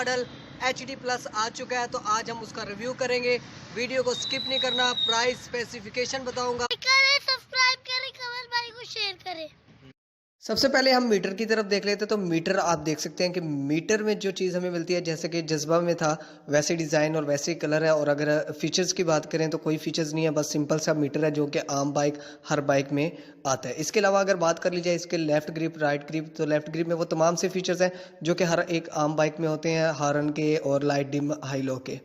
Model HD plus आ चुका है, तो आज हम उसका रिव्यू करेंगे। वीडियो को स्किप नहीं करना, प्राइस स्पेसिफिकेशन बताऊंगा। सब्सक्राइब करें, कमेंट भाई को शेयर करें। सबसे पहले हम मीटर की तरफ देख लेते हैं। तो मीटर आप देख सकते हैं कि मीटर में जो चीज़ हमें मिलती है, जैसे कि जज्बा में था वैसे डिज़ाइन और वैसे ही कलर है। और अगर फीचर्स की बात करें तो कोई फीचर्स नहीं है, बस सिंपल सा मीटर है जो कि आम बाइक हर बाइक में आता है। इसके अलावा अगर बात कर ली जाए इसके लेफ्ट ग्रिप राइट ग्रिप, तो लेफ्ट ग्रिप में वो तमाम से फीचर्स हैं जो कि हर एक आम बाइक में होते हैं, हॉर्न के और लाइट डिम हाई लो के।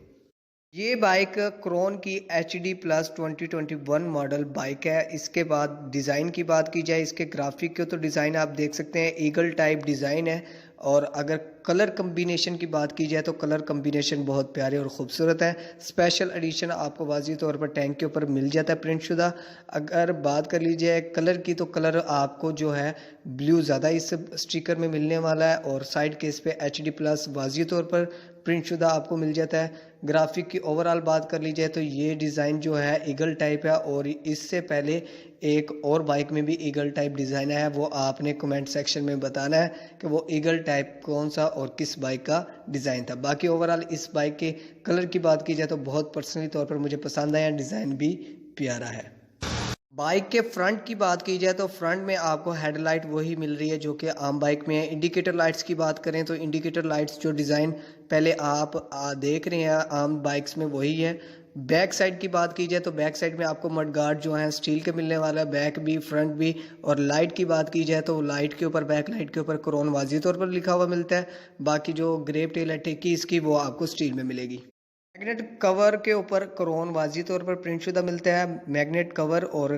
ये बाइक क्रोन की HD प्लस 2021 मॉडल बाइक है। इसके बाद डिज़ाइन की बात की जाए, इसके ग्राफिक के तो डिज़ाइन आप देख सकते हैं ईगल टाइप डिज़ाइन है। और अगर कलर कम्बिनेशन की बात की जाए तो कलर कम्बिनेशन बहुत प्यारे और ख़ूबसूरत है। स्पेशल एडिशन आपको वाज़ी तौर पर टैंक के ऊपर मिल जाता है प्रिंट शुदा। अगर बात कर लीजिए कलर की, तो कलर आपको जो है ब्लू ज़्यादा इस स्टिकर में मिलने वाला है। और साइड केस पे HD प्लस वाज़ी तौर पर प्रिंट शुदा आपको मिल जाता है। ग्राफिक की ओवरऑल बात कर ली जाए तो ये डिज़ाइन जो है ईगल टाइप है। और इससे पहले एक और बाइक में भी ईगल टाइप डिज़ाइन है, वो आपने कमेंट सेक्शन में बताना है कि वो ईगल टाइप कौन सा और किस बाइक का डिज़ाइन था। बाकी ओवरऑल इस बाइक के कलर की बात की जाए तो बहुत पर्सनली तौर पर मुझे पसंद आया, डिज़ाइन भी प्यारा है। बाइक के फ्रंट की बात की जाए तो फ्रंट में आपको हेडलाइट वही मिल रही है जो कि आम बाइक में है। इंडिकेटर लाइट्स की बात करें तो इंडिकेटर लाइट्स जो डिज़ाइन पहले आप देख रहे हैं आम बाइक्स में वही है। बैक साइड की बात की जाए तो बैक साइड में आपको मड गार्ड जो है स्टील के मिलने वाला है, बैक भी फ्रंट भी। और लाइट की बात की जाए तो लाइट के ऊपर, बैक लाइट के ऊपर क्रोन वाज़ी तौर पर लिखा हुआ मिलता है। बाकी जो ग्रेप टेल है टिक्की इसकी, वो आपको स्टील में मिलेगी। मैग्नेट कवर के ऊपर क्रोन वाजी तौर पर प्रिंट शुदा मिलता है। मैग्नेट कवर और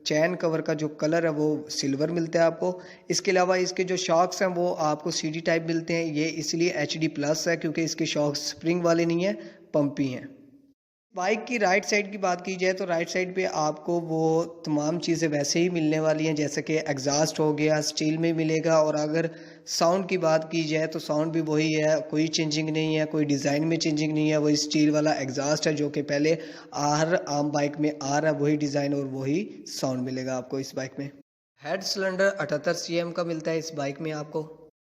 चैन कवर का जो कलर है वो सिल्वर मिलता है आपको। इसके अलावा इसके जो शॉक्स हैं वो आपको CD टाइप मिलते हैं। ये इसलिए HD प्लस है क्योंकि इसके शॉक्स स्प्रिंग वाले नहीं है, पंपी हैं। बाइक की राइट साइड की बात की जाए तो राइट साइड पे आपको वो तमाम चीज़ें वैसे ही मिलने वाली हैं, जैसे कि एग्जॉस्ट हो गया स्टील में मिलेगा। और अगर साउंड की बात की जाए तो साउंड भी वही है, कोई चेंजिंग नहीं है, कोई डिज़ाइन में चेंजिंग नहीं है। वही स्टील वाला एग्जॉस्ट है जो कि पहले हर आम बाइक में आ रहा है, वही डिज़ाइन और वही साउंड मिलेगा आपको इस बाइक में। हेड सिलेंडर 78 cm का मिलता है इस बाइक में आपको।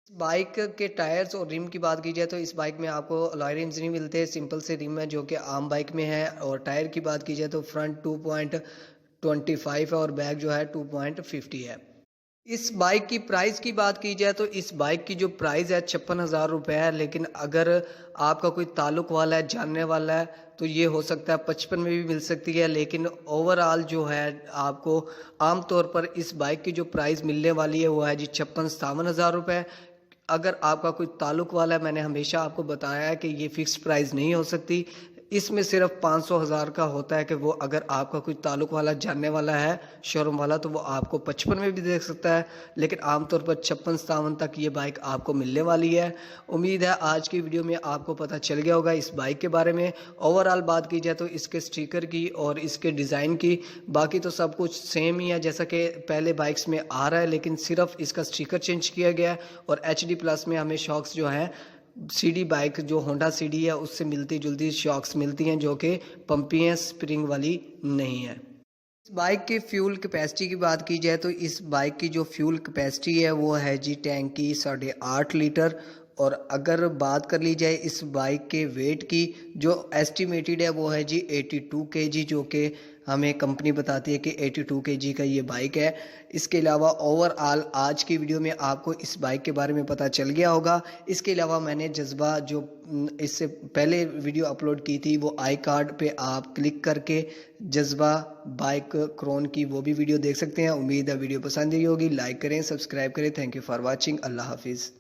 बाइक के टायर्स और रिम की बात की जाए तो इस बाइक में आपको अलॉय रिम्स नहीं मिलते, सिंपल से रिम है जो कि आम बाइक में है। और टायर की बात की जाए तो फ्रंट 2.25 है और बैक जो है 2.50 है। इस बाइक की प्राइस की बात की जाए तो इस बाइक की जो प्राइस है 56,000 रुपये है। लेकिन अगर आपका कोई ताल्लुक वाला है, जानने वाला है, तो ये हो सकता है 55 में भी मिल सकती है। लेकिन ओवरऑल जो है आपको आम तौर पर इस बाइक की जो प्राइस मिलने वाली है वो है जी 56-57,000 रुपये। अगर आपका कोई ताल्लुक वाला है, मैंने हमेशा आपको बताया है कि ये फ़िक्स्ड प्राइस नहीं हो सकती। इसमें सिर्फ 500,000 का होता है कि वो अगर आपका कोई ताल्लुक वाला जानने वाला है, शोरूम वाला, तो वो आपको 55 में भी दे सकता है। लेकिन आमतौर पर 56-57 तक ये बाइक आपको मिलने वाली है। उम्मीद है आज की वीडियो में आपको पता चल गया होगा इस बाइक के बारे में। ओवरऑल बात की जाए तो इसके स्टिकर की और इसके डिज़ाइन की, बाकी तो सब कुछ सेम ही है जैसा कि पहले बाइक्स में आ रहा है, लेकिन सिर्फ इसका स्टिकर चेंज किया गया है। और HD प्लस में हमें शॉक्स जो हैं CD बाइक जो होंडा CD है उससे मिलती जुलती शॉक्स मिलती हैं जो कि पंपी हैं, स्प्रिंग वाली नहीं है। इस बाइक की फ्यूल कैपेसिटी की बात की जाए तो इस बाइक की जो फ्यूल कैपेसिटी है वो है जी टैंक की 8.5 लीटर। और अगर बात कर ली जाए इस बाइक के वेट की, जो एस्टिमेटेड है वो है जी 82 kg, जो कि हमें कंपनी बताती है कि 82 kg का ये बाइक है। इसके अलावा ओवरऑल आज की वीडियो में आपको इस बाइक के बारे में पता चल गया होगा। इसके अलावा मैंने जज्बा जो इससे पहले वीडियो अपलोड की थी, वो आई कार्ड पे आप क्लिक करके जज्बा बाइक क्रोन की वो भी वीडियो देख सकते हैं। उम्मीद है वीडियो पसंद आई होगी। लाइक करें, सब्सक्राइब करें। Thank you for watching. अल्लाह हाफिज़।